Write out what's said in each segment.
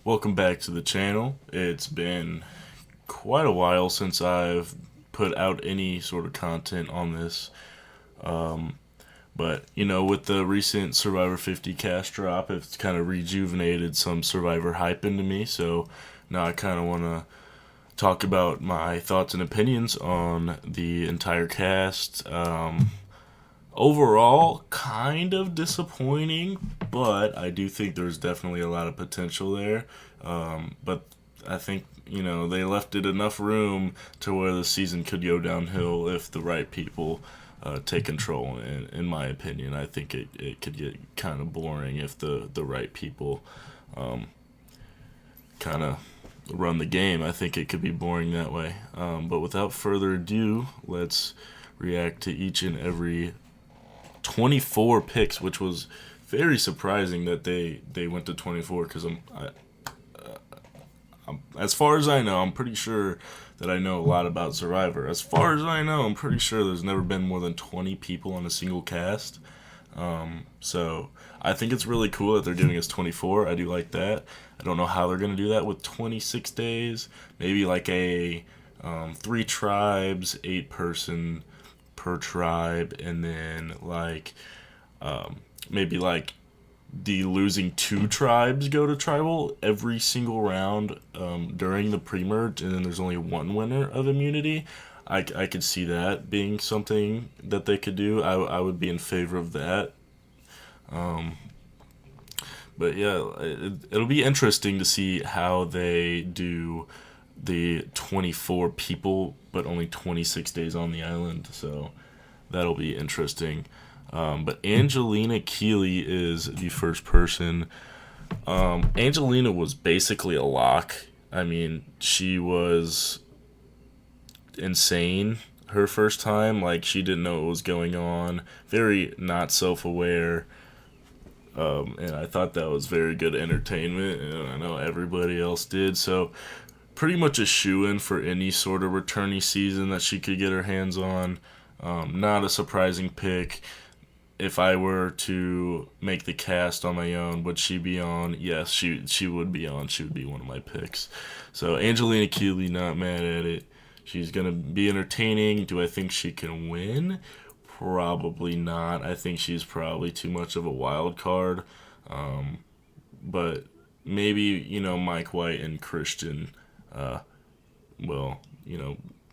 Welcome back to the channel. It's been quite a while since I've put out any sort of content on this. Um, but, with the recent Survivor 50 cast drop, it's kind of rejuvenated some Survivor hype into me. So now I kind of want to talk about my thoughts and opinions on the entire cast. Overall, kind of disappointing, but I do think there's definitely a lot of potential there. But I think, they left it enough room to where the season could go downhill if the right people take control. In my opinion, I think it could get kind of boring if the right people kind of run the game. I think it could be boring that way. But without further ado, let's react to each and every 24 picks, which was very surprising that they went to 24 because as far as I know, I'm pretty sure that I know a lot about Survivor. As far as I know, I'm pretty sure there's never been more than 20 people on a single cast. So I think it's really cool that they're giving us 24. I do like that. I don't know how they're going to do that with 26 days. Maybe like a 3 tribes, 8 person per tribe, and then maybe like the losing 2 tribes go to tribal every single round during the pre-merge, and then there's only one winner of immunity. I could see that being something that they could do. I would be in favor of that. But yeah, it'll be interesting to see how they do the 24 people, but only 26 days on the island. So that'll be interesting. But Angelina Keeley is the first person. Angelina was basically a lock. I mean, she was insane her first time. Like, she didn't know what was going on. Very not self aware. And I thought that was very good entertainment, and I know everybody else did. So, pretty much a shoe in for any sort of returnee season that she could get her hands on. Not a surprising pick. If I were to make the cast on my own, would she be on? Yes, she would be on. She would be one of my picks. So Angelina Keeley, not mad at it. She's gonna be entertaining. Do I think she can win? Probably not. I think she's probably too much of a wild card. But maybe Mike White and Christian will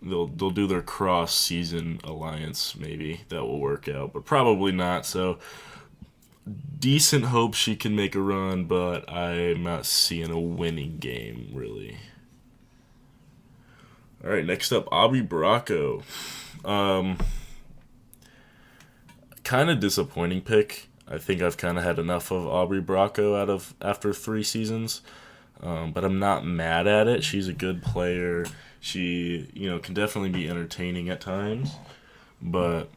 they'll do their cross season alliance. Maybe that will work out, but probably not. So decent hope she can make a run, but I'm not seeing a winning game really. All right, next up, Aubrey Bracco. Kind of disappointing pick. I think I've kind of had enough of Aubrey Bracco after 3 seasons. But I'm not mad at it. She's a good player. She, can definitely be entertaining at times. But,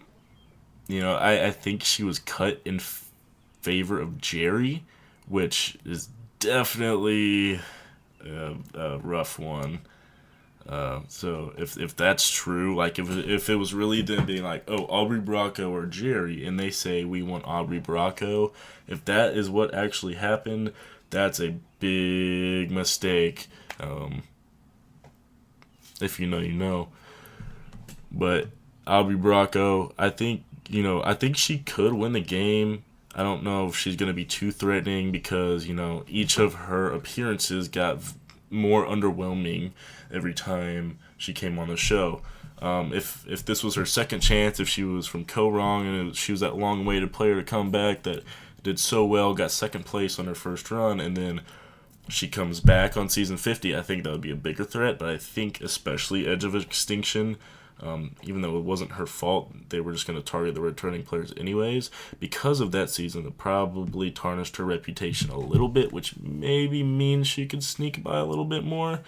I think she was cut in favor of Jerry, which is definitely a rough one. So if that's true, like if it was really them being like, oh, Aubrey Bracco or Jerry, and they say we want Aubrey Bracco, if that is what actually happened, that's a big mistake. If you know, you know. But Aubrey Bracco, I think she could win the game. I don't know if she's going to be too threatening because, each of her appearances got more underwhelming every time she came on the show. If this was her second chance, if she was from Ko-Rong and she was that long-awaited player to come back that did so well, got second place on her first run, and then she comes back on season 50, I think that would be a bigger threat. But I think especially Edge of Extinction, even though it wasn't her fault, they were just going to target the returning players anyways. Because of that season, it probably tarnished her reputation a little bit, which maybe means she could sneak by a little bit more.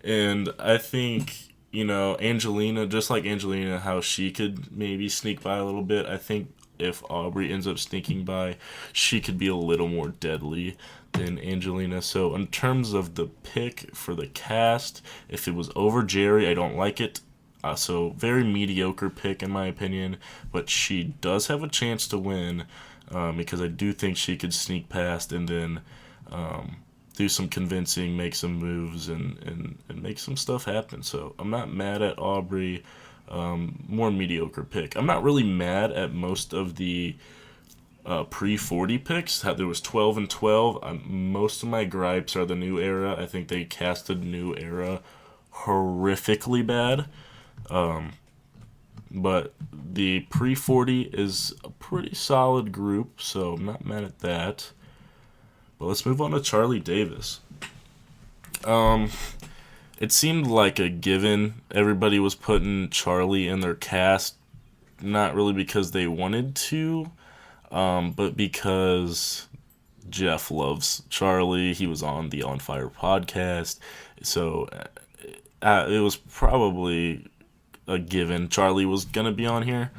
And I think, Angelina, just like Angelina, how she could maybe sneak by a little bit, I think if Aubrey ends up sneaking by, she could be a little more deadly than Angelina. So in terms of the pick for the cast, if it was over Jerry, I don't like it. So very mediocre pick in my opinion, but she does have a chance to win because I do think she could sneak past, and then do some convincing, make some moves, and make some stuff happen. So I'm not mad at Aubrey. More mediocre pick. I'm not really mad at most of the pre-40 picks. There was 12 and 12. Most of my gripes are the New Era. I think they casted New Era horrifically bad. But the pre-40 is a pretty solid group, so I'm not mad at that. But let's move on to Charlie Davis. It seemed like a given. Everybody was putting Charlie in their cast, not really because they wanted to, but because Jeff loves Charlie. He was on the On Fire podcast, so it was probably a given Charlie was going to be on here.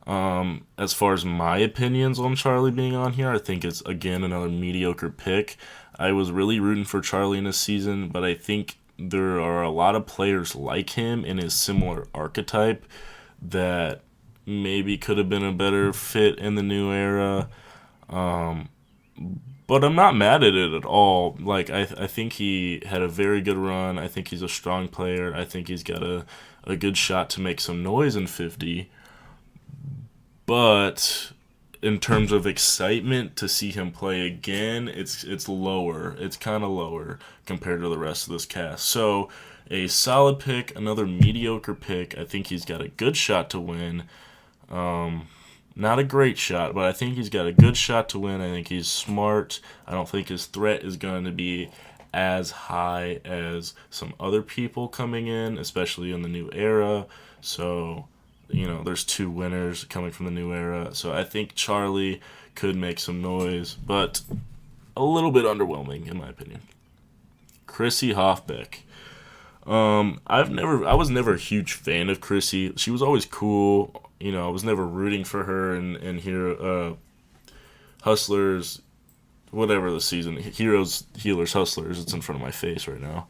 As far as my opinions on Charlie being on here, I think it's, again, another mediocre pick. I was really rooting for Charlie in this season, but I think there are a lot of players like him in his similar archetype that maybe could have been a better fit in the New Era. But I'm not mad at it at all. Like, I think he had a very good run. I think he's a strong player. I think he's got a good shot to make some noise in 50. But in terms of excitement to see him play again, it's lower. It's kind of lower compared to the rest of this cast. So a solid pick, another mediocre pick. I think he's got a good shot to win. Not a great shot, but I think he's got a good shot to win. I think he's smart. I don't think his threat is going to be as high as some other people coming in, especially in the New Era. So, there's two winners coming from the New Era. So I think Charlie could make some noise, but a little bit underwhelming in my opinion. Chrissy Hoffbeck. I was never a huge fan of Chrissy. She was always cool. I was never rooting for her and here Hustlers, whatever the season, Heroes, Healers, Hustlers. It's in front of my face right now.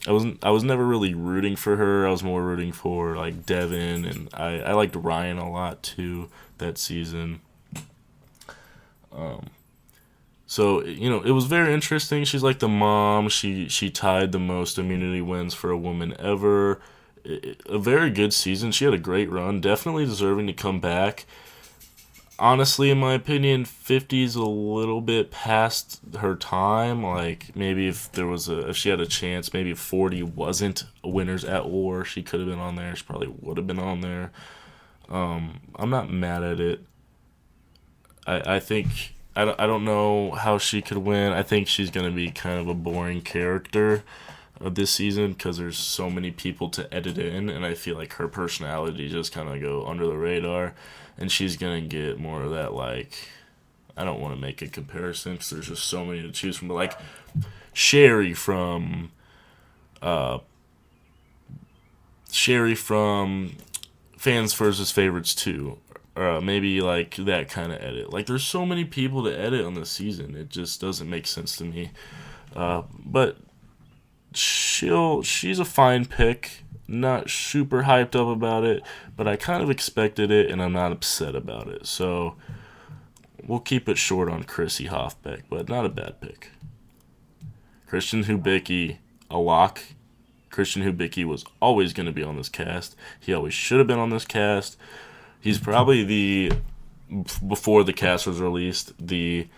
I was never really rooting for her. I was more rooting for like Devin, and I liked Ryan a lot too that season. So it was very interesting. She's like the mom. She tied the most immunity wins for a woman ever. A very good season. She had a great run. Definitely deserving to come back. Honestly, in my opinion, 50 is a little bit past her time. Like, maybe if she had a chance, maybe if 40 wasn't a Winners at War, she could have been on there. She probably would have been on there. I'm not mad at it. I think, I don't know how she could win. I think she's going to be kind of a boring character of this season because there's so many people to edit in, and I feel like her personality just kind of go under the radar. And she's going to get more of that, like, I don't want to make a comparison because there's just so many to choose from. But, like, Sherry from Fans versus Favorites 2. Or maybe, like, that kind of edit. Like, there's so many people to edit on this season. It just doesn't make sense to me. But she's a fine pick. Not super hyped up about it, but I kind of expected it, and I'm not upset about it. So we'll keep it short on Chrissy Hoffbeck, but not a bad pick. Christian Hubicki, a lock. Christian Hubicki was always going to be on this cast. He always should have been on this cast. He's probably before the cast was released, the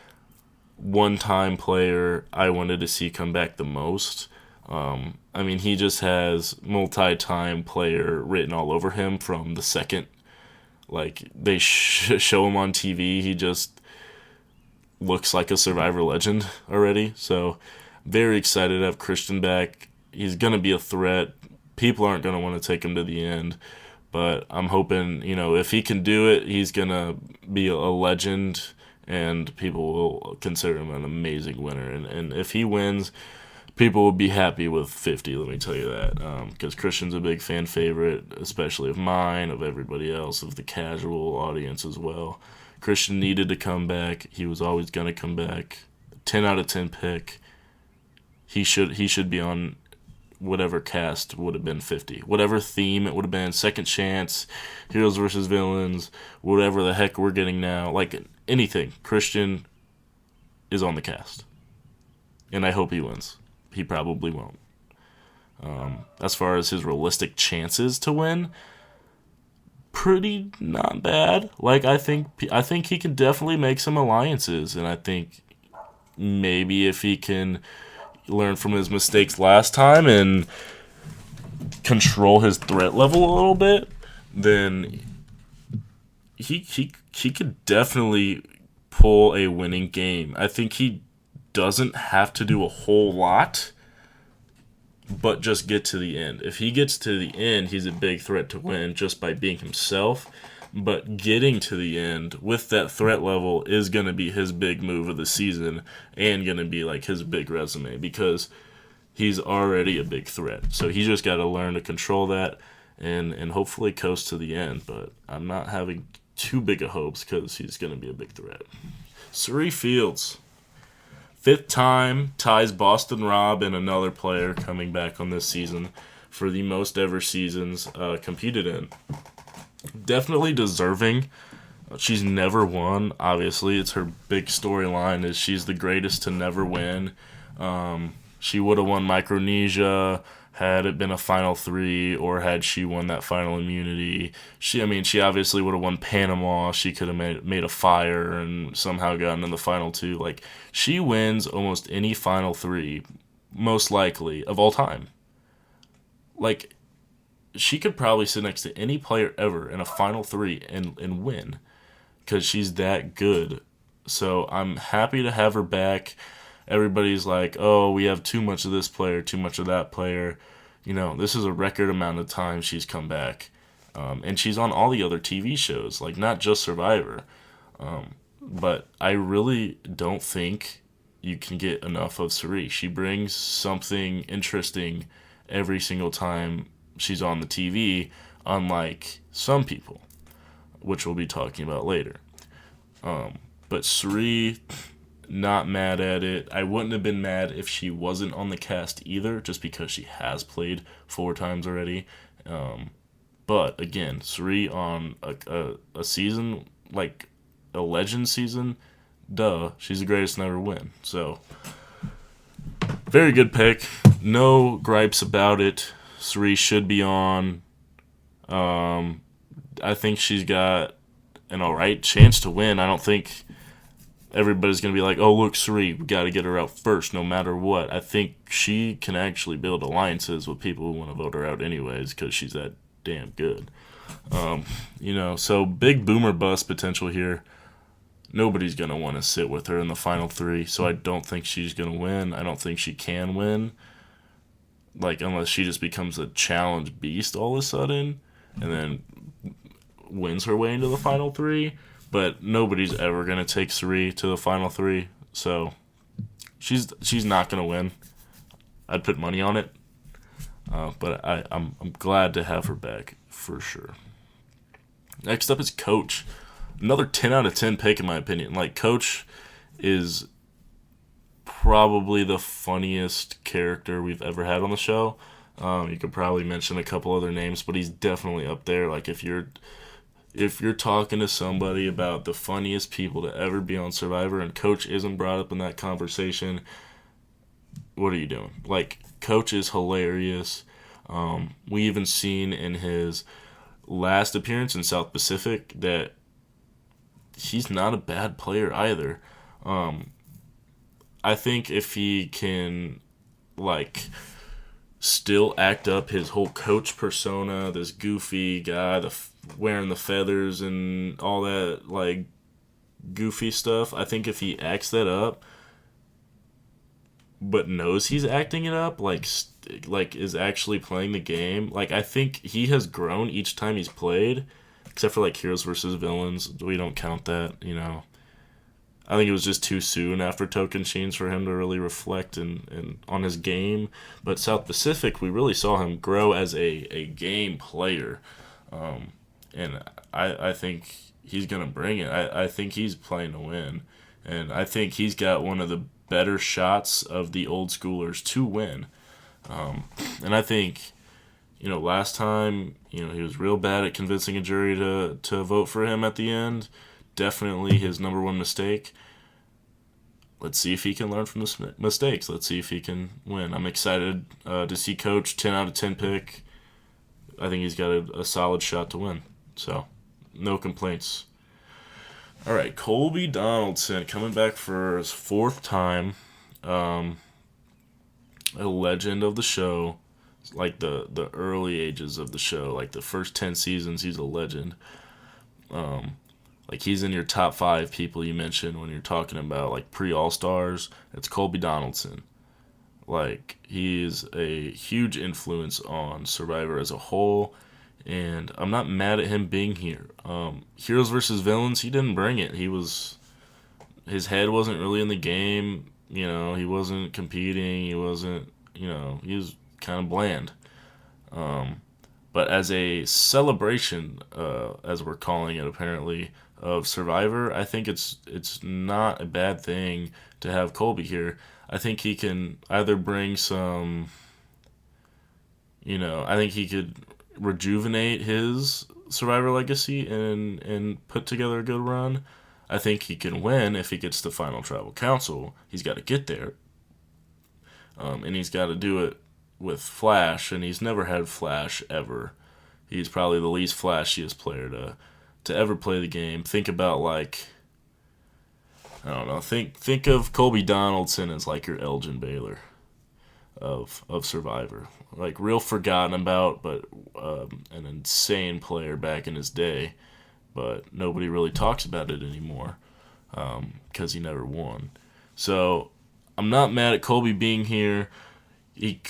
one-time player I wanted to see come back the most. He just has multi-time player written all over him from the second, like, they show him on TV. He just looks like a Survivor legend already. So, very excited to have Christian back. He's going to be a threat. People aren't going to want to take him to the end. But I'm hoping, if he can do it, he's going to be a legend, and people will consider him an amazing winner. And if he wins, people will be happy with 50, let me tell you that. Because Christian's a big fan favorite, especially of mine, of everybody else, of the casual audience as well. Christian needed to come back. He was always going to come back. 10 out of 10 pick. He should be on whatever cast would have been 50. Whatever theme it would have been. Second Chance, Heroes versus Villains, whatever the heck we're getting now. Like, anything. Christian is on the cast. and I hope he wins. He probably won't. As far as his realistic chances to win, pretty not bad. Like I think he can definitely make some alliances, and I think maybe if he can learn from his mistakes last time and control his threat level a little bit, then he could definitely pull a winning game. I think he doesn't have to do a whole lot, but just get to the end. If he gets to the end, he's a big threat to win just by being himself. But getting to the end with that threat level is going to be his big move of the season and going to be like his big resume because he's already a big threat. So he just got to learn to control that and hopefully coast to the end. But I'm not having too big of hopes because he's going to be a big threat. Cirie Fields. 5th time, ties Boston Rob and another player coming back on this season for the most ever seasons competed in. Definitely deserving. She's never won. Obviously, it's her big storyline is she's the greatest to never win. She would have won Micronesia had it been a Final 3 or had she won that final immunity. She obviously would have won Panama. She could have made a fire and somehow gotten in the Final 2. Like, she wins almost any Final 3, most likely, of all time. Like, she could probably sit next to any player ever in a Final 3 and win because she's that good. So I'm happy to have her back. Everybody's like, oh, we have too much of this player, too much of that player. This is a record amount of time she's come back. And she's on all the other TV shows, like not just Survivor. But I really don't think you can get enough of Cirie. She brings something interesting every single time she's on the TV, unlike some people, which we'll be talking about later. But Cirie, not mad at it. I wouldn't have been mad if she wasn't on the cast either, just because she has played 4 times already. But again, Cirie on a season, like a legend season, she's the greatest to never win. So, very good pick. No gripes about it. Cirie should be on. I think she's got an alright chance to win. I don't think everybody's going to be like, oh, look, Cirie, we got to get her out first no matter what. I think she can actually build alliances with people who want to vote her out anyways because she's that damn good. So big boomer bust potential here. Nobody's going to want to sit with her in the Final 3, so I don't think she's going to win. I don't think she can win. Like, unless she just becomes a challenge beast all of a sudden and then wins her way into the Final 3. But nobody's ever going to take Cirie to the Final 3, so she's not going to win. I'd put money on it, but I'm glad to have her back for sure. Next up is Coach. Another 10 out of 10 pick in my opinion. Like, Coach is probably the funniest character we've ever had on the show. You could probably mention a couple other names, but he's definitely up there. Like, if you're talking to somebody about the funniest people to ever be on Survivor and Coach isn't brought up in that conversation, what are you doing? Like, Coach is hilarious. We even seen in his last appearance in South Pacific that he's not a bad player either. I think if he can, like, still act up his whole Coach persona, this goofy guy, wearing the feathers and all that, like, goofy stuff. I think if he acts that up, but knows he's acting it up, like is actually playing the game, like, I think he has grown each time he's played, except for, like, Heroes versus Villains. We don't count that, I think it was just too soon after Tocantins for him to really reflect and on his game. But South Pacific, we really saw him grow as a game player. And I think he's going to bring it. I think he's playing to win. And I think he's got one of the better shots of the old schoolers to win. And I think, last time, he was real bad at convincing a jury to vote for him at the end. Definitely his number one mistake. let's see if he can learn from the mistakes. Let's see if he can win. I'm excited to see Coach 10 out of 10 pick. I think he's got a solid shot to win. So, no complaints. All right, Colby Donaldson coming back for his fourth time. A legend of the show. Like the early ages of the show, like the first 10 seasons, he's a legend. Like he's in your top 5 people you mentioned when you're talking about like pre-All-Stars. It's Colby Donaldson. Like he's a huge influence on Survivor as a whole, and I'm not mad at him being here. Heroes versus Villains, he didn't bring it. His head wasn't really in the game. You know, he wasn't competing. He wasn't. You know, he was kind of bland. But as a celebration, as we're calling it apparently, of Survivor, I think it's not a bad thing to have Colby here. I think he can either bring some, I think he could rejuvenate his Survivor legacy and put together a good run. I think he can win if he gets the Final Tribal Council. He's got to get there. And he's got to do it with Flash, and he's never had Flash ever. He's probably the least flashiest player to ever play the game. Think about like, I don't know. Think of Colby Donaldson as like your Elgin Baylor of Survivor, like real forgotten about, but an insane player back in his day. But nobody really talks about it anymore because he never won. So I'm not mad at Colby being here. He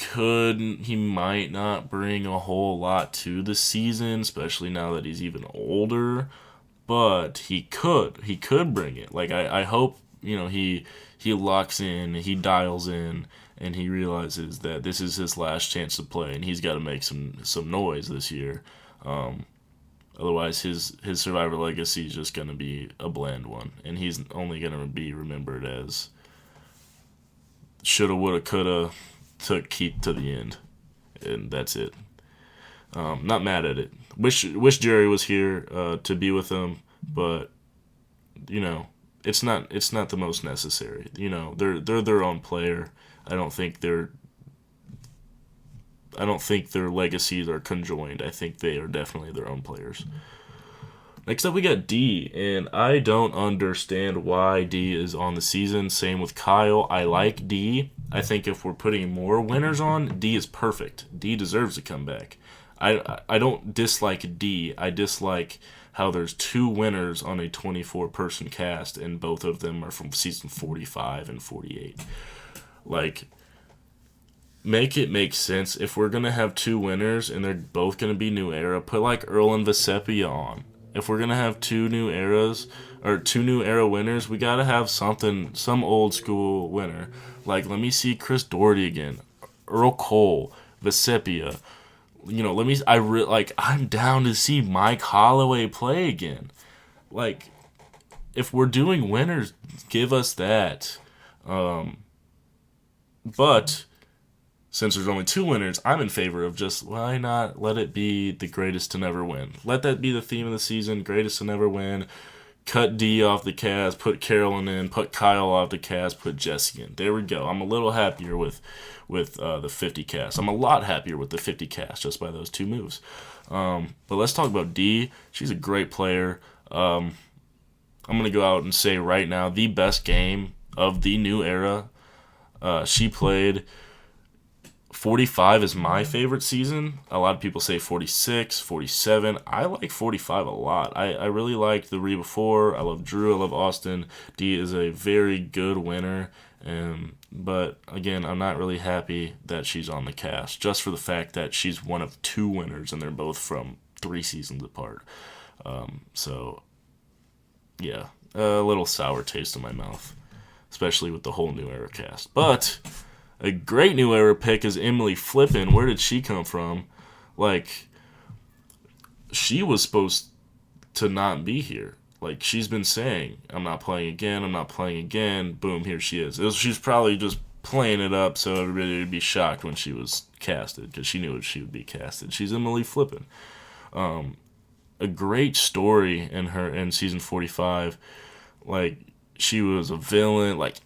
might not bring a whole lot to the season, especially now that he's even older. But he could bring it. Like I hope he locks in, he dials in, and he realizes that this is his last chance to play, and he's got to make some noise this year. Otherwise, his Survivor legacy is just going to be a bland one, and he's only going to be remembered as shoulda, woulda, coulda, took Keith to the end, and that's it. Not mad at it. Wish Jerry was here to be with them, but it's not the most necessary. They're their own player. I don't think their legacies are conjoined. I think they are definitely their own players. Next up, we got D, and I don't understand why D is on the season. Same with Kyle. I like D. I think if we're putting more winners on, D is perfect. D deserves to come back. I don't dislike D. I dislike how there's 2 winners on a 24-person cast, and both of them are from season 45 and 48. Like, make it make sense. If we're going to have 2 winners and they're both going to be New Era, put like Earl and Vesepia on. If we're going to have 2 New Eras or 2 New Era winners, we got to have some old school winner. Like, let me see Chris Doherty again, Earl Cole, Vesepia. I'm down to see Mike Holloway play again. Like, if we're doing winners, give us that. But since there's only 2 winners, I'm in favor of just, why not let it be the greatest to never win? Let that be the theme of the season, greatest to never win. Cut D off the cast, put Carolyn in, put Kyle off the cast, put Jesse in. There we go. I'm a little happier with the 50 cast. I'm a lot happier with the 50 cast just by those 2 moves. But let's talk about D. She's a great player. I'm going to go out and say right now, the best game of the New Era she played. 45 is my favorite season. A lot of people say 46, 47. I like 45 a lot. I really like the Reba 4. I love Drew. I love Austin. D is a very good winner. But again, I'm not really happy that she's on the cast, just for the fact that she's one of 2 winners and they're both from 3 seasons apart. So, yeah, a little sour taste in my mouth, especially with the whole New Era cast. But a great New Era pick is Emily Flippin. Where did she come from? Like, she was supposed to not be here. Like, she's been saying, I'm not playing again. Boom, here she is. She's probably just playing it up so everybody would be shocked when she was casted, because she knew she would be casted. She's Emily Flippin. A great story in season 45. Like, she was a villain. Like,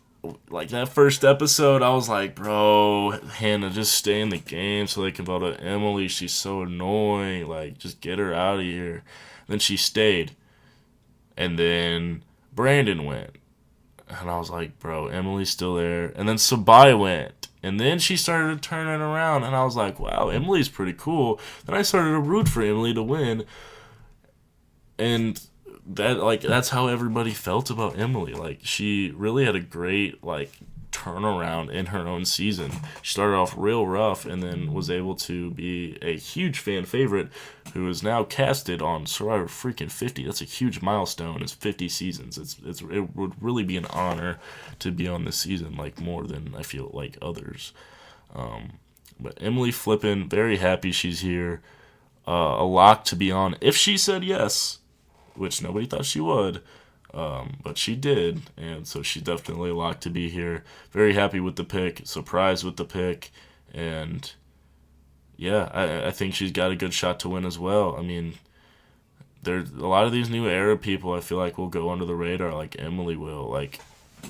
like that first episode, I was like, bro, Hannah, just stay in the game so they can vote out Emily. She's so annoying. Like, just get her out of here. Then she stayed. And then Brandon went. And I was like, bro, Emily's still there. And then Sabai went. And then she started to turn it around. And I was like, wow, Emily's pretty cool. Then I started to root for Emily to win. And that's how everybody felt about Emily. Like, she really had a great turnaround in her own season. She started off real rough and then was able to be a huge fan favorite who is now casted on Survivor freaking 50. That's a huge milestone. It's 50 seasons. It would really be an honor to be on this season, like more than I feel like others. But Emily Flippin, very happy she's here. A lock to be on if she said yes, which nobody thought she would. But she did, and so she's definitely locked to be here. Very happy with the pick, surprised with the pick, and yeah, I think she's got a good shot to win as well. I mean, there's a lot of these new era people I feel like will go under the radar, like Emily will. Like,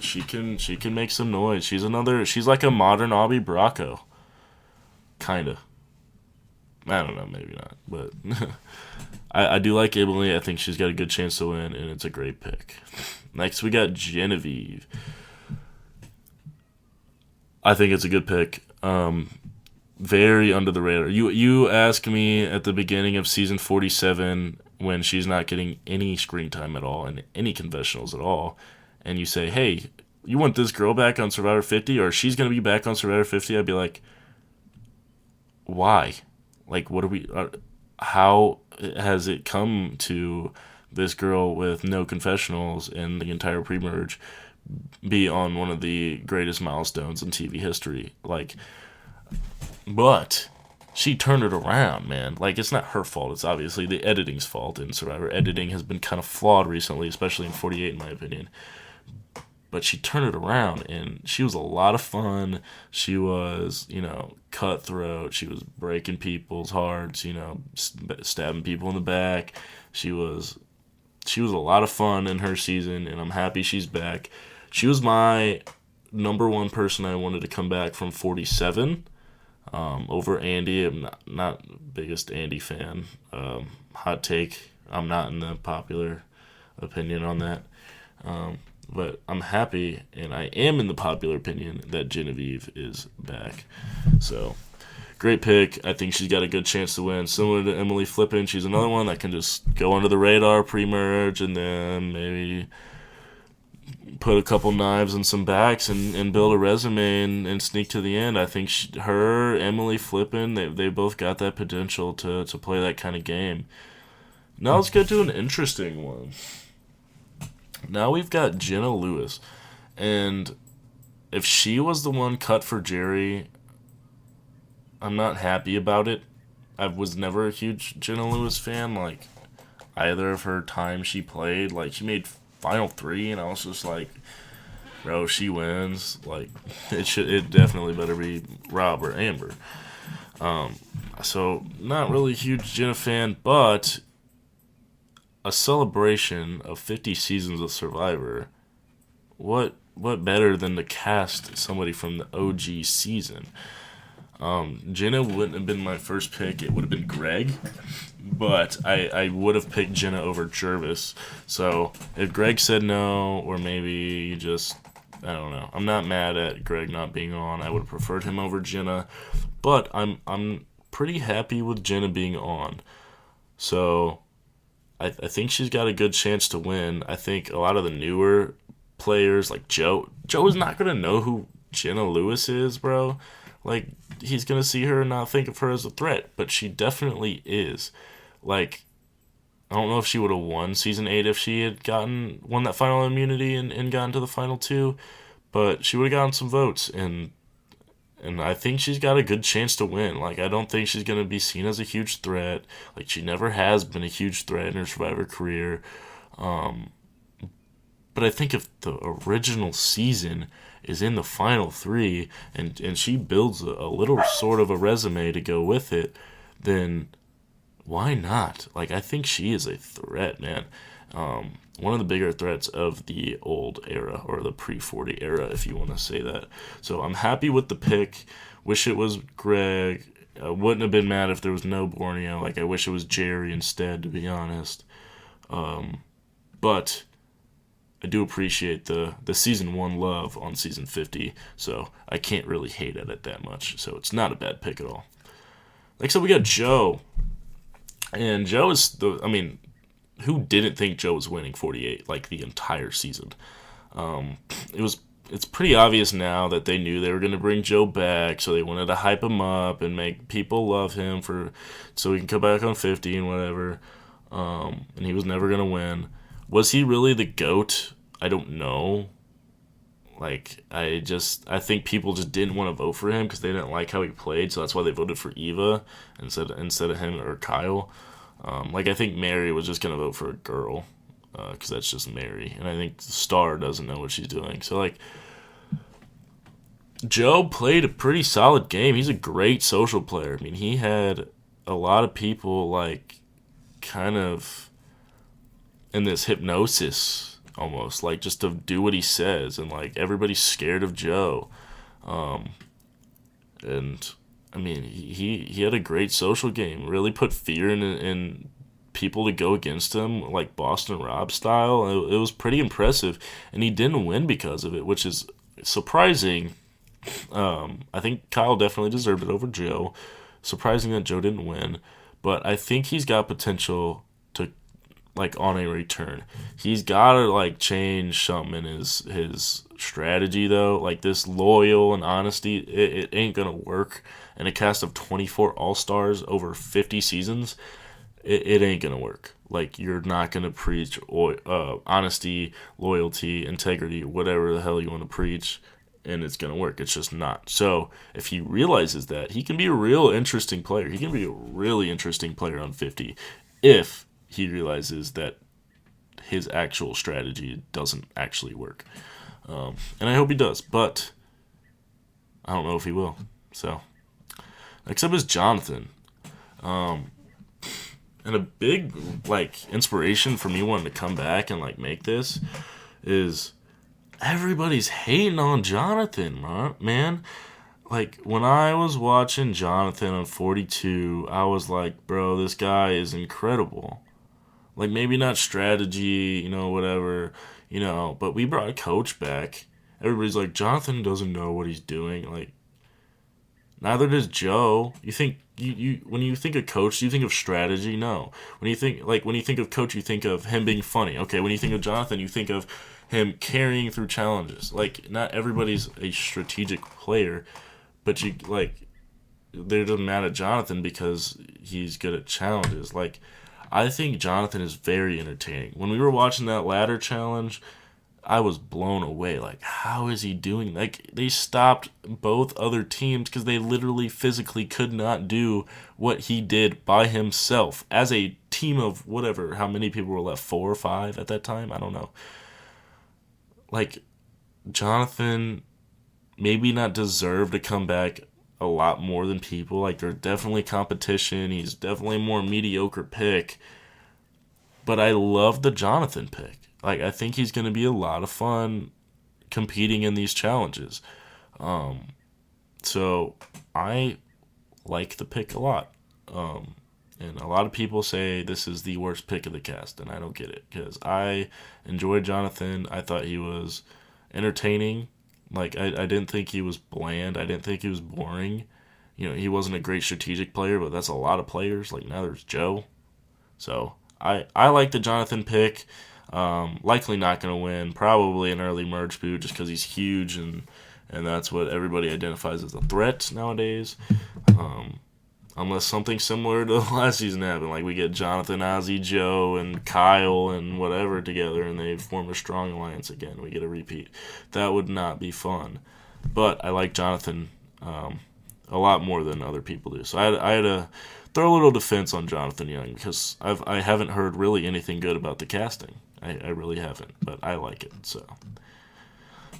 she can make some noise. She's like a modern Aubrey Bracco, kinda. I don't know, maybe not, but I do like Emily. I think she's got a good chance to win, and it's a great pick. Next, we got Genevieve. I think it's a good pick. Very under the radar. You asked me at the beginning of season 47 when she's not getting any screen time at all and any confessionals at all, and you say, hey, you want this girl back on Survivor 50, or she's going to be back on Survivor 50? I'd be like, why? Like, what are we... how has it come to this girl with no confessionals in the entire pre-merge be on one of the greatest milestones in TV history? Like, but she turned it around, man. Like, it's not her fault. It's obviously the editing's fault, and Survivor editing has been kind of flawed recently, especially in 48, in my opinion. But she turned it around, and she was a lot of fun. She was, cutthroat. She was breaking people's hearts, stabbing people in the back. She was a lot of fun in her season, and I'm happy she's back. She was my number one person I wanted to come back from 47 over Andy. I'm not biggest Andy fan. Hot take. I'm not in the popular opinion on that. But I'm happy, and I am in the popular opinion, that Genevieve is back. So, great pick. I think she's got a good chance to win. Similar to Emily Flippin, she's another one that can just go under the radar pre-merge and then maybe put a couple knives in some backs and build a resume and sneak to the end. I think Emily Flippin, they both got that potential to play that kind of game. Now let's get to an interesting one. Now we've got Jenna Lewis, and if she was the one cut for Jerry, I'm not happy about it. I was never a huge Jenna Lewis fan, like, either of her time she played. Like, she made Final 3, and I was just like, bro, she wins. Like, it definitely better be Rob or Amber. So, not really a huge Jenna fan, but a celebration of 50 seasons of Survivor. What better than to cast somebody from the OG season? Jenna wouldn't have been my first pick. It would have been Greg, but I would have picked Jenna over Jervis. So if Greg said no, or maybe you just, I don't know. I'm not mad at Greg not being on. I would have preferred him over Jenna, but I'm pretty happy with Jenna being on. So I think she's got a good chance to win. I think a lot of the newer players, like Joe is not going to know who Jenna Lewis is, bro. Like, he's going to see her and not think of her as a threat, but she definitely is. Like, I don't know if she would have won Season 8 if she had won that final immunity and gotten to the final 2, but she would have gotten some votes, and I think she's got a good chance to win. Like, I don't think she's going to be seen as a huge threat. Like, she never has been a huge threat in her Survivor career. But I think if the original season is in the final 3 and she builds a little sort of a resume to go with it, then why not? Like, I think she is a threat, man. One of the bigger threats of the old era, or the pre-40 era, if you want to say that. So I'm happy with the pick. Wish it was Greg. I wouldn't have been mad if there was no Borneo. Like, I wish it was Jerry instead, to be honest. But I do appreciate the season 1 love on season 50, so I can't really hate at it that much. So it's not a bad pick at all. Next up, we got Joe. And Joe is who didn't think Joe was winning 48 like the entire season? It's pretty obvious now that they knew they were going to bring Joe back, so they wanted to hype him up and make people love him so he can come back on 50 and whatever. And he was never going to win. Was he really the GOAT? I don't know. Like, I think people just didn't want to vote for him because they didn't like how he played, so that's why they voted for Eva instead of him or Kyle. I think Mary was just going to vote for a girl because that's just Mary. And I think Star doesn't know what she's doing. So, Joe played a pretty solid game. He's a great social player. I mean, he had a lot of people, kind of in this hypnosis almost, just to do what he says. And, everybody's scared of Joe. And I mean, he had a great social game. Really put fear in people to go against him, like Boston Rob style. It was pretty impressive, and he didn't win because of it, which is surprising. I think Kyle definitely deserved it over Joe. Surprising that Joe didn't win, but I think he's got potential to, on a return. He's got to, change something in his strategy, though. This loyal and honesty, it ain't going to work. In a cast of 24 All-Stars over 50 seasons, it ain't going to work. You're not going to preach honesty, loyalty, integrity, whatever the hell you want to preach, and it's going to work. It's just not. So if he realizes that, he can be a real interesting player. He can be a really interesting player on 50 if he realizes that his actual strategy doesn't actually work. And I hope he does, but I don't know if he will. So next up is Jonathan. And a big, inspiration for me wanting to come back and, make this is everybody's hating on Jonathan, man. When I was watching Jonathan on 42, I was like, bro, this guy is incredible. Maybe not strategy, whatever, but we brought a coach back. Everybody's like, Jonathan doesn't know what he's doing. Neither does Joe. You think you when you think of coach, do you think of strategy? No. When you think of coach, you think of him being funny. Okay, when you think of Jonathan, you think of him carrying through challenges. Not everybody's a strategic player, but they're just mad at Jonathan because he's good at challenges. I think Jonathan is very entertaining. When we were watching that ladder challenge, I was blown away. How is he doing? They stopped both other teams because they literally physically could not do what he did by himself as a team of whatever. How many people were left? 4 or 5 at that time? I don't know. Jonathan maybe not deserve to come back a lot more than people. There's definitely competition. He's definitely a more mediocre pick. But I love the Jonathan pick. I think he's going to be a lot of fun competing in these challenges. So I like the pick a lot. And a lot of people say this is the worst pick of the cast, and I don't get it. Because I enjoyed Jonathan. I thought he was entertaining. I didn't think he was bland. I didn't think he was boring. He wasn't a great strategic player, but that's a lot of players. Now there's Joe. So I like the Jonathan pick. Likely not going to win. Probably an early merge boot just because he's huge, and that's what everybody identifies as a threat nowadays. Unless something similar to last season happened. We get Jonathan, Ozzy, Joe, and Kyle, and whatever together, and they form a strong alliance again. We get a repeat. That would not be fun. But I like Jonathan a lot more than other people do. So I had to throw a little defense on Jonathan Young because I haven't heard really anything good about the casting. I really haven't, but I like it. So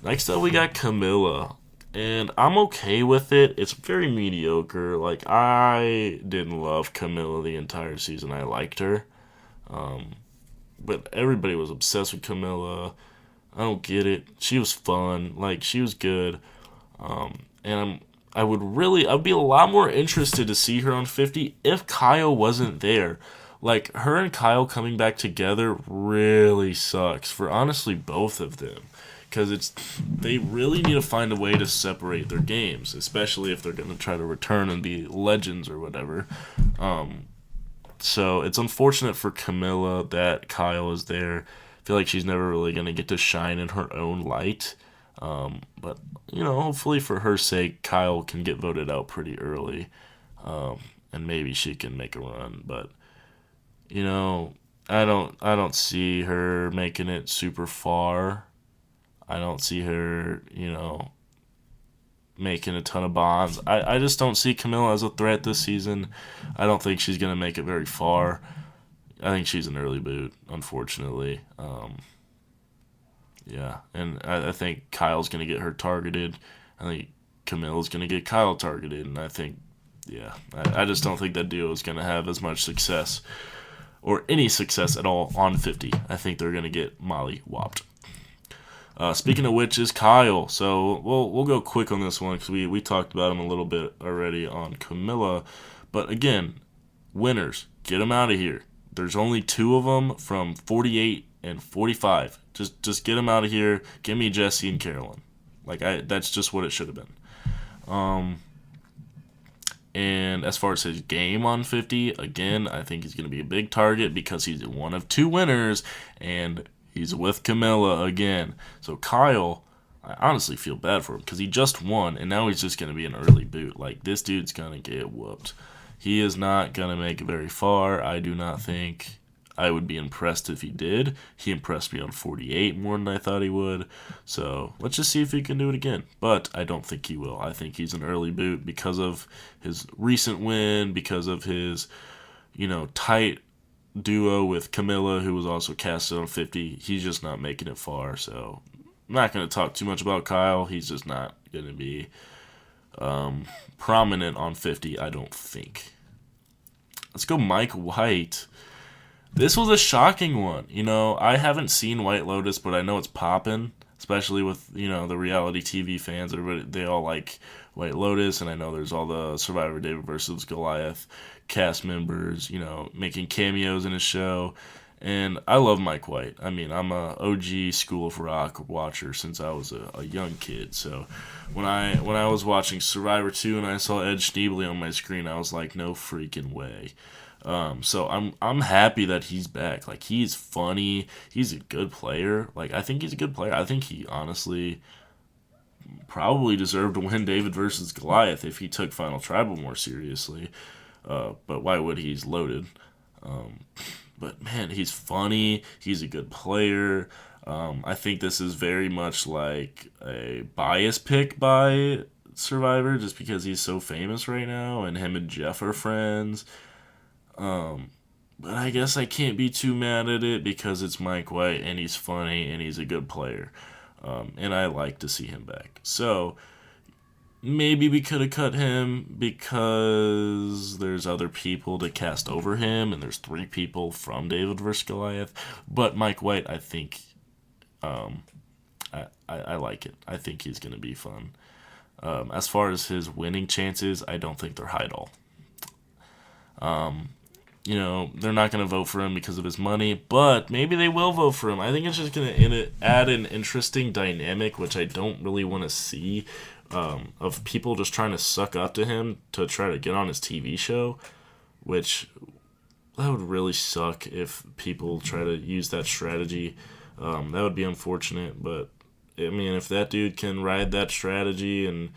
next up, we got Camilla. And I'm okay with it. It's very mediocre. I didn't love Camilla the entire season. I liked her. but everybody was obsessed with Camilla. I don't get it. She was fun. Like, she was good. And I'd be a lot more interested to see her on 50 if Kyle wasn't there. Like, her and Kyle coming back together really sucks for honestly both of them. Because they really need to find a way to separate their games, especially if they're going to try to return and be legends or whatever. So it's unfortunate for Camilla that Kyle is there. I feel like she's never really going to get to shine in her own light. But, hopefully for her sake, Kyle can get voted out pretty early. And maybe she can make a run. But, I don't see her making it super far. I don't see her, making a ton of bonds. I just don't see Camilla as a threat this season. I don't think she's going to make it very far. I think she's an early boot, unfortunately. Yeah, and I think Kyle's going to get her targeted. I think Camilla's going to get Kyle targeted, and I think, I just don't think that duo is going to have as much success or any success at all on 50. I think they're going to get Molly whopped. Speaking of which is Kyle. So we'll go quick on this one because we talked about him a little bit already on Camilla. But again, winners, get them out of here. There's only 2 of them from 48 and 45. Just get them out of here. Give me Jesse and Carolyn. That's just what it should have been. And as far as his game on 50, again, I think he's going to be a big target because he's one of 2 winners, and he's with Camilla again. So Kyle, I honestly feel bad for him because he just won, and now he's just going to be an early boot. Like, this dude's going to get whooped. He is not going to make it very far. I do not think I would be impressed if he did. He impressed me on 48 more than I thought he would. So let's just see if he can do it again. But I don't think he will. I think he's an early boot because of his recent win, because of his, tight duo with Camilla, who was also casted on 50. He's just not making it far. So I'm not going to talk too much about Kyle. He's just not going to be prominent on 50, I don't think. Let's go Mike White. This was a shocking one. I haven't seen White Lotus, but I know it's popping, especially with, the reality TV fans. Everybody, they all like White Lotus, and I know there's all the Survivor David versus Goliath cast members, making cameos in his show. And I love Mike White. I mean, I'm a OG School of Rock watcher since I was a young kid. So when I was watching Survivor 2 and I saw Ed Schneebly on my screen, I was like, no freaking way. So I'm happy that he's back. Like, he's funny. He's a good player. Like, I think he's a good player. I think he honestly probably deserved to win David versus Goliath if he took Final Tribal more seriously. But why would he? He's loaded. But man, he's funny. He's a good player. I think this is very much like a bias pick by Survivor just because he's so famous right now and him and Jeff are friends. But I guess I can't be too mad at it because it's Mike White and he's funny and he's a good player. And I like to see him back. So maybe we could have cut him because there's other people to cast over him and there's 3 people from David vs. Goliath. But Mike White, I think, I like it. I think he's going to be fun. As far as his winning chances, I don't think they're high at all. They're not going to vote for him because of his money, but maybe they will vote for him. I think it's just going to add an interesting dynamic, which I don't really want to see, of people just trying to suck up to him to try to get on his TV show, which that would really suck if people try to use that strategy. That would be unfortunate, but I mean, if that dude can ride that strategy and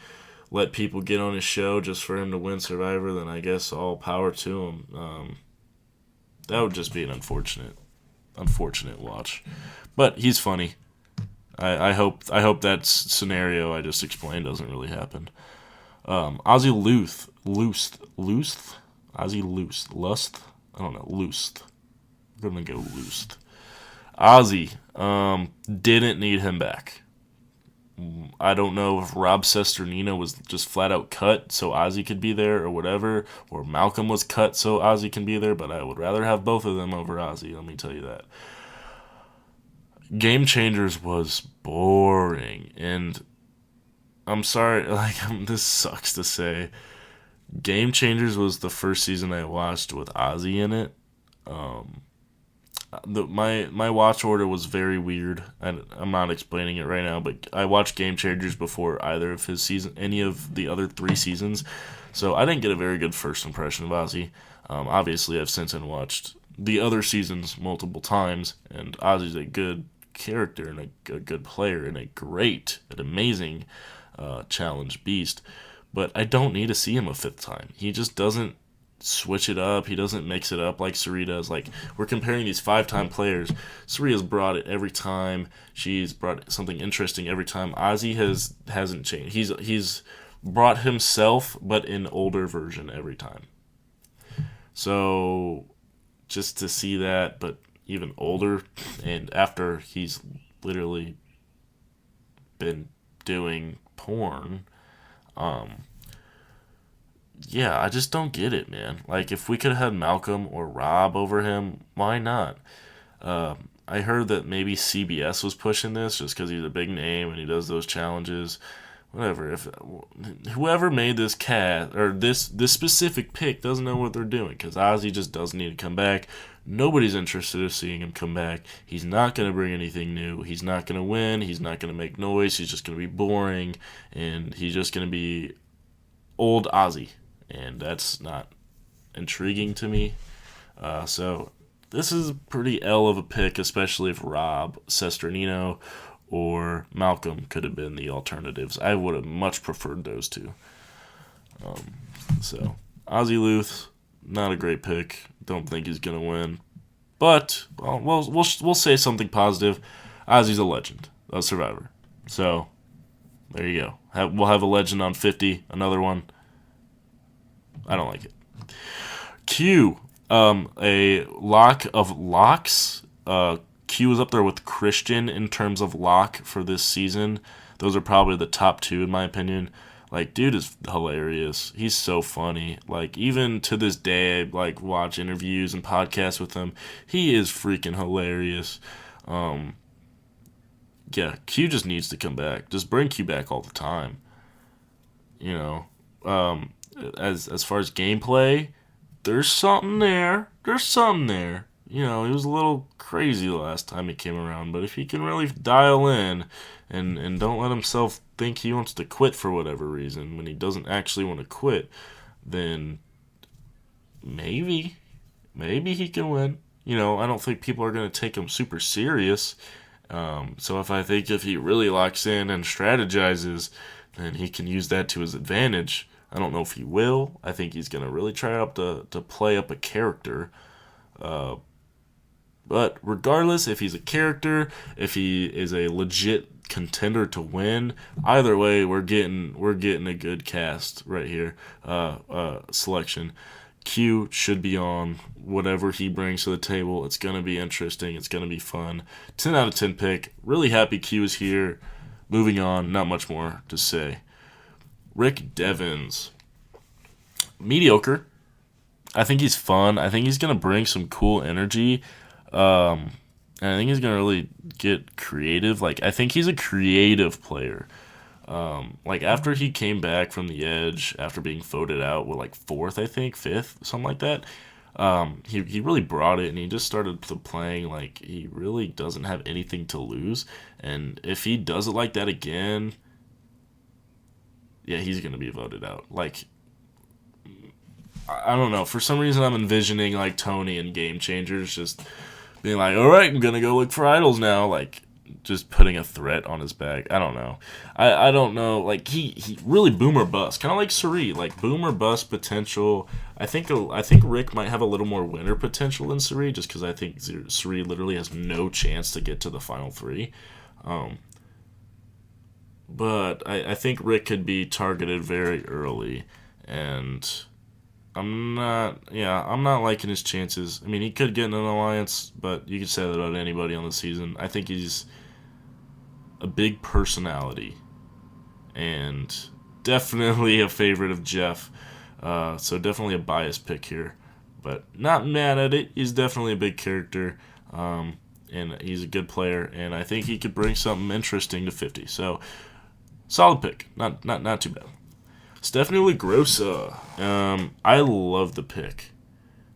let people get on his show just for him to win Survivor, then I guess all power to him. That would just be an unfortunate watch. But he's funny. I hope that scenario I just explained doesn't really happen. Ozzy Lust. I don't know, Lust. I'm gonna go Lust. Ozzy didn't need him back. I don't know if Rob Sesternino was just flat out cut so Ozzy could be there or whatever, or Malcolm was cut so Ozzy can be there, but I would rather have both of them over Ozzy, let me tell you that. Game Changers was boring, and I'm sorry, like this sucks to say. Game Changers was the first season I watched with Ozzy in it. Um, my watch order was very weird. I'm not explaining it right now, but I watched Game Changers before either of his season, any of the other 3 seasons, so I didn't get a very good first impression of Ozzy. Obviously, I've since then watched the other seasons multiple times, and Ozzy's a good character and a good player and a great, an amazing challenge beast. But I don't need to see him a fifth time. He just doesn't switch it up. He doesn't mix it up like Sari does. Like, we're comparing these 5-time players. Sari has brought it every time. She's brought something interesting every time. Ozzy hasn't changed. He's brought himself, but in older version every time. So just to see that, but even older, and after he's literally been doing porn, um, yeah, I just don't get it, man. Like, if we could have had Malcolm or Rob over him, why not? I heard that maybe CBS was pushing this just because he's a big name and he does those challenges. Whatever. If whoever made this cast or this specific pick doesn't know what they're doing, because Ozzy just doesn't need to come back. Nobody's interested in seeing him come back. He's not going to bring anything new. He's not going to win. He's not going to make noise. He's just going to be boring, and he's just going to be old Ozzy, and that's not intriguing to me. So this is pretty L of a pick, especially if Rob Sesternino or Malcolm could have been the alternatives. I would have much preferred those two. So Ozzy Luth, not a great pick. Don't think he's gonna win, but well, we'll say something positive. Ozzy's a legend, a Survivor. So there you go. We'll have a legend on 50. Another one. I don't like it. Q, a lock of locks. Q is up there with Christian in terms of lock for this season. Those are probably the top 2 in my opinion. Like, dude is hilarious. He's so funny. Like, even to this day, I like watch interviews and podcasts with him. He is freaking hilarious. Yeah, Q just needs to come back. Just bring Q back all the time. You know, as far as gameplay, there's something there. There's something there. You know, he was a little crazy the last time he came around, but if he can really dial in and don't let himself think he wants to quit for whatever reason when he doesn't actually want to quit, then maybe he can win. You know, I don't think people are going to take him super serious. So if he really locks in and strategizes, then he can use that to his advantage. I don't know if he will. I think he's going to really try to play up a character. But regardless, if he's a character, if he is a legit contender to win, either way, we're getting a good cast right here. Selection. Q should be on whatever he brings to the table. It's gonna be interesting. It's gonna be fun. 10 out of 10 pick. Really happy Q is here. Moving on. Not much more to say. Rick Devens. Mediocre. I think he's fun. I think he's gonna bring some cool energy. And I think he's gonna really get creative. Like, I think he's a creative player. Like, after he came back from the Edge, after being voted out with like 4th, I think 5th, something like that. He really brought it, and he just started to playing like he really doesn't have anything to lose. And if he does it like that again, yeah, he's gonna be voted out. Like, I don't know. For some reason, I'm envisioning like Tony in Game Changers just being like, "All right, I'm gonna go look for idols now." Like, just putting a threat on his back. I don't know. I don't know. Like, he really boom or bust, kind of like Sari. Like, boom or bust potential. I think Rick might have a little more winner potential than Sari, just because I think Sari literally has no chance to get to the final 3. But I think Rick could be targeted very early, and I'm not liking his chances. I mean, he could get in an alliance, but you could say that about anybody on the season. I think he's a big personality, and definitely a favorite of Jeff. So definitely a biased pick here, but not mad at it. He's definitely a big character. and he's a good player, and I think he could bring something interesting to 50. So, solid pick. Not too bad. Stephanie LaGrossa. I love the pick.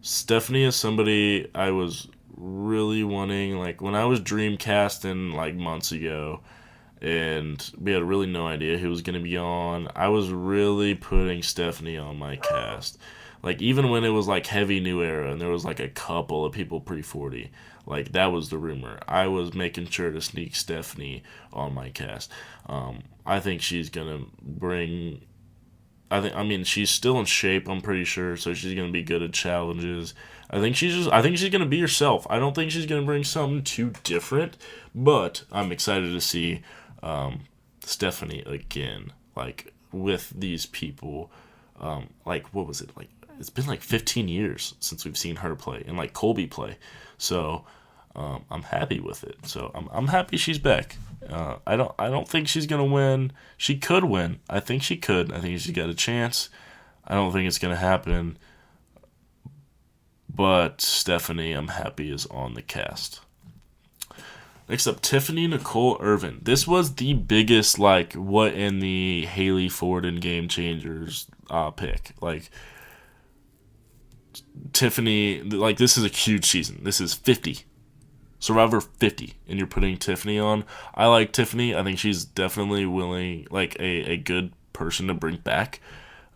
Stephanie is somebody I was really wanting, like, when I was Dreamcasting, like, months ago, and we had really no idea who was going to be on. I was really putting Stephanie on my cast. Like, even when it was, like, heavy new era, and there was, like, a couple of people pre-40, like, that was the rumor. I was making sure to sneak Stephanie on my cast. I think she's going to bring... I mean, she's still in shape, I'm pretty sure, so she's going to be good at challenges. I think she's going to be herself. I don't think she's going to bring something too different, but I'm excited to see Stephanie again, like, with these people. Like, what was it? Like, it's been like 15 years since we've seen her play and, like, Colby play. So I'm happy with it. So I'm happy she's back. I don't think she's gonna win. She could win. I think she could. I think she's got a chance. I don't think it's gonna happen. But Stephanie, I'm happy, is on the cast. Next up, Tiffany Nicole Irvin. This was the biggest, like, what in the Haley Ford and Game Changers pick. Like, Tiffany, like, this is a huge season. This is 50. Survivor 50, and you're putting Tiffany on. I like Tiffany. I think she's definitely willing, like, a good person to bring back,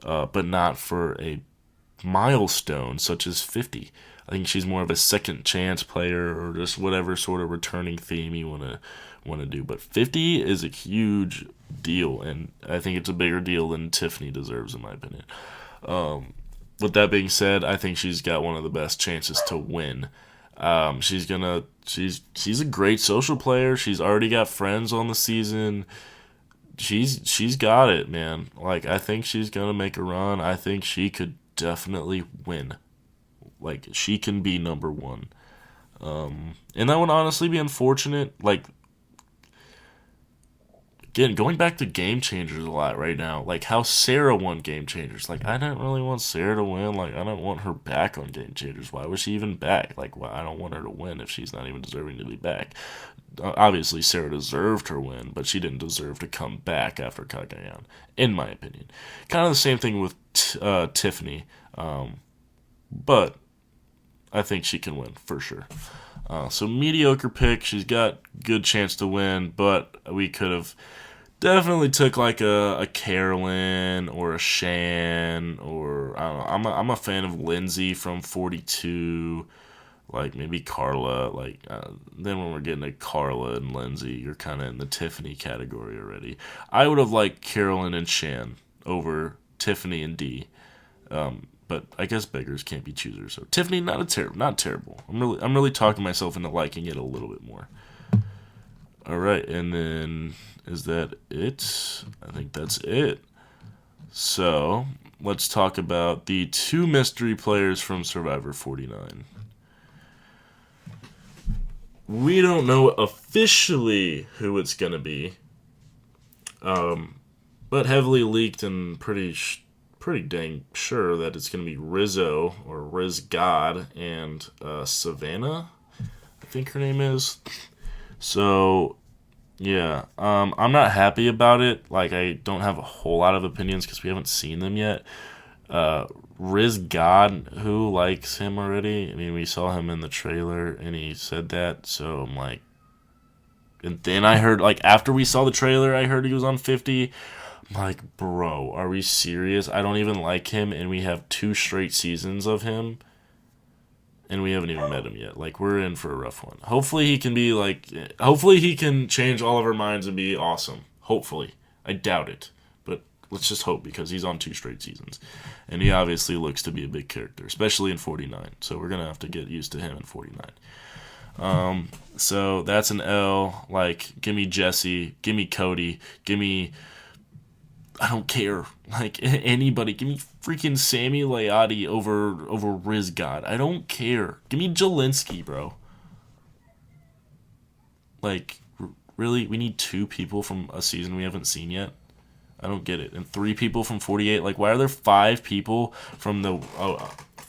but not for a milestone such as 50. I think she's more of a second chance player, or just whatever sort of returning theme you want to do. But 50 is a huge deal, and I think it's a bigger deal than Tiffany deserves, in my opinion. With that being said, I think she's got one of the best chances to win. She's a great social player. She's already got friends on the season. She's got it, man. Like, I think she's gonna make a run. I think she could definitely win. Like, she can be number one. And that would honestly be unfortunate. Like, again, going back to Game Changers a lot right now, like how Sarah won Game Changers. Like, I didn't really want Sarah to win. Like, I don't want her back on Game Changers. Why was she even back? Like, I don't want her to win if she's not even deserving to be back. Obviously, Sarah deserved her win, but she didn't deserve to come back after Cagayan, in my opinion. Kind of the same thing with Tiffany, but I think she can win for sure. So mediocre pick. She's got good chance to win, but we could have definitely took like a Carolyn or a Shan, or I don't know. I'm a fan of Lindsay from 42, like maybe Carla. Like then when we're getting to Carla and Lindsay, you're kind of in the Tiffany category already. I would have liked Carolyn and Shan over Tiffany and Dee. But I guess beggars can't be choosers. So Tiffany, not terrible. I'm really talking myself into liking it a little bit more. All right, and then is that it? I think that's it. So let's talk about the two mystery players from Survivor 49. We don't know officially who it's gonna be, but heavily leaked and pretty dang sure that it's going to be Rizzo or Riz God and Savannah, I think her name is. So, yeah, I'm not happy about it. Like, I don't have a whole lot of opinions because we haven't seen them yet. Riz God, who likes him already? I mean, we saw him in the trailer and he said that, so I'm like... And then I heard, like, after we saw the trailer, I heard he was on 50. Like, bro, are we serious? I don't even like him, and we have 2 straight seasons of him, and we haven't even met him yet. Like, we're in for a rough one. Hopefully he can be, like, hopefully he can change all of our minds and be awesome. Hopefully. I doubt it, but let's just hope, because he's on 2 straight seasons, and he obviously looks to be a big character, especially in 49, so we're going to have to get used to him in 49. So that's an L. Like, give me Jesse, give me Cody, give me... I don't care. Like, anybody. Give me freaking Sammy Leotti over Riz God. I don't care. Give me Jelinski, bro. Like, really? We need 2 people from a season we haven't seen yet? I don't get it. And 3 people from 48. Like, why are there 5 people from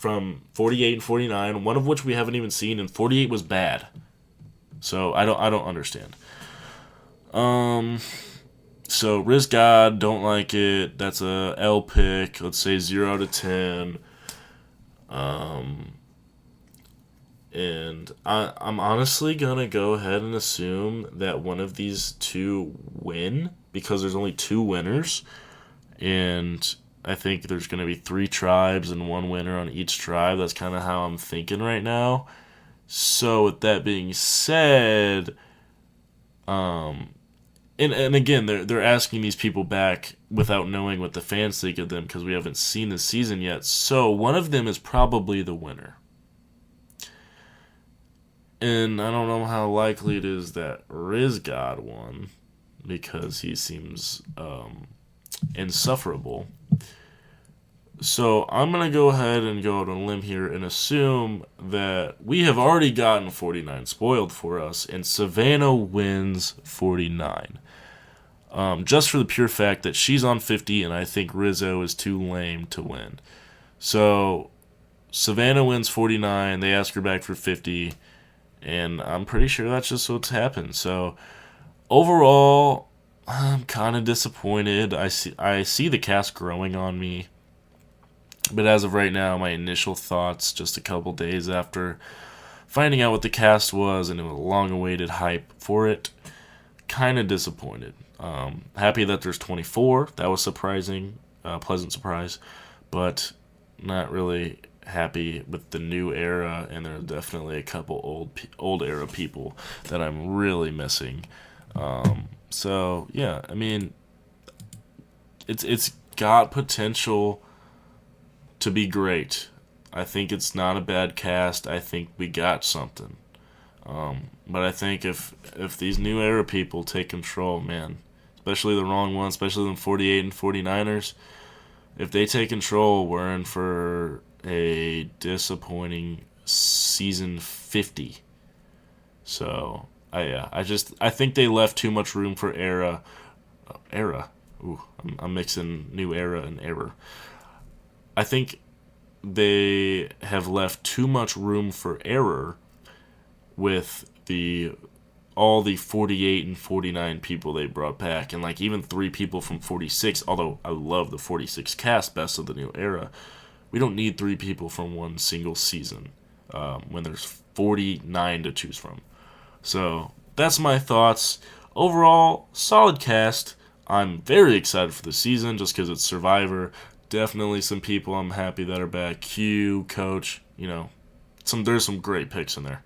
from 48 and 49, one of which we haven't even seen, and 48 was bad. So I don't understand. So Riz God, don't like it. That's a L pick. Let's say 0 to 10. And I'm honestly gonna go ahead and assume that one of these two win because there's only 2 winners, and I think there's gonna be 3 tribes and 1 winner on each tribe. That's kind of how I'm thinking right now. So with that being said, and again, they're asking these people back without knowing what the fans think of them because we haven't seen the season yet. So one of them is probably the winner. And I don't know how likely it is that Riz God won because he seems insufferable. So I'm going to go ahead and go out on a limb here and assume that we have already gotten 49 spoiled for us, and Savannah wins 49. Just for the pure fact that she's on 50, and I think Rizzo is too lame to win. So Savannah wins 49, they ask her back for 50, and I'm pretty sure that's just what's happened. So overall, I'm kind of disappointed. I see the cast growing on me. But as of right now, my initial thoughts, just a couple days after finding out what the cast was and a long-awaited hype for it, kind of disappointed. Happy that there's 24. That was surprising, pleasant surprise. But not really happy with the new era, and there are definitely a couple old era people that I'm really missing. So yeah, I mean, it's got potential to be great. I think it's not a bad cast. I think we got something. But I think if these new era people take control, man, especially the wrong ones, especially them 48 and 49ers, if they take control, we're in for a disappointing season 50. So I think they left too much room for era. Ooh, I'm mixing new era and error. I think they have left too much room for error with all the 48 and 49 people they brought back, and like even 3 people from 46, although I love the 46 cast, best of the new era. We don't need 3 people from one single season when there's 49 to choose from. So that's my thoughts. Overall, solid cast. I'm very excited for the season just because it's Survivor. Definitely some people I'm happy that are back. Q, Coach, there's some great picks in there.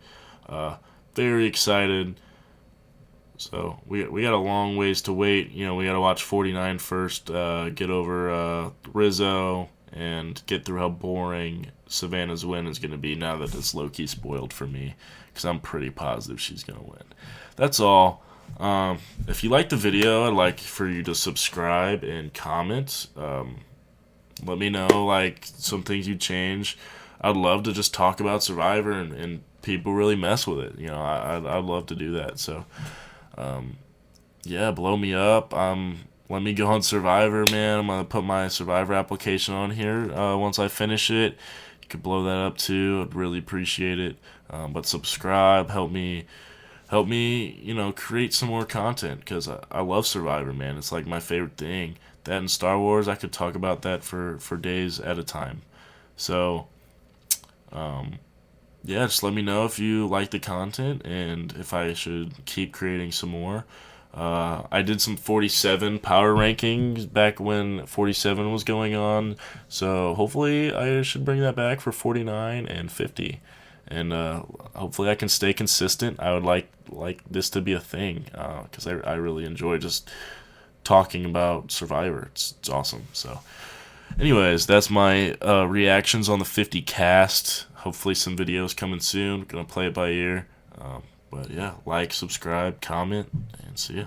Very excited. So we got a long ways to wait. We got to watch 49 first, get over Rizzo, and get through how boring Savannah's win is going to be now that it's low-key spoiled for me, because I'm pretty positive she's going to win. That's all. If you like the video, I'd like for you to subscribe and comment. Let me know, some things you change. I'd love to just talk about Survivor and people really mess with it. I'd love to do that. So, yeah, blow me up. Let me go on Survivor, man. I'm going to put my Survivor application on here once I finish it. You could blow that up too. I'd really appreciate it. But subscribe. Help me, create some more content, because I love Survivor, man. It's like my favorite thing. That and Star Wars, I could talk about that for days at a time. So, yeah, just let me know if you like the content and if I should keep creating some more. I did some 47 power rankings back when 47 was going on, so hopefully I should bring that back for 49 and 50, and hopefully I can stay consistent. I would like this to be a thing, because I really enjoy just talking about Survivor. It's awesome. So anyways, that's my reactions on the 50 cast. Hopefully some videos coming soon. Gonna play it by ear. But yeah, like, subscribe, comment, and see ya.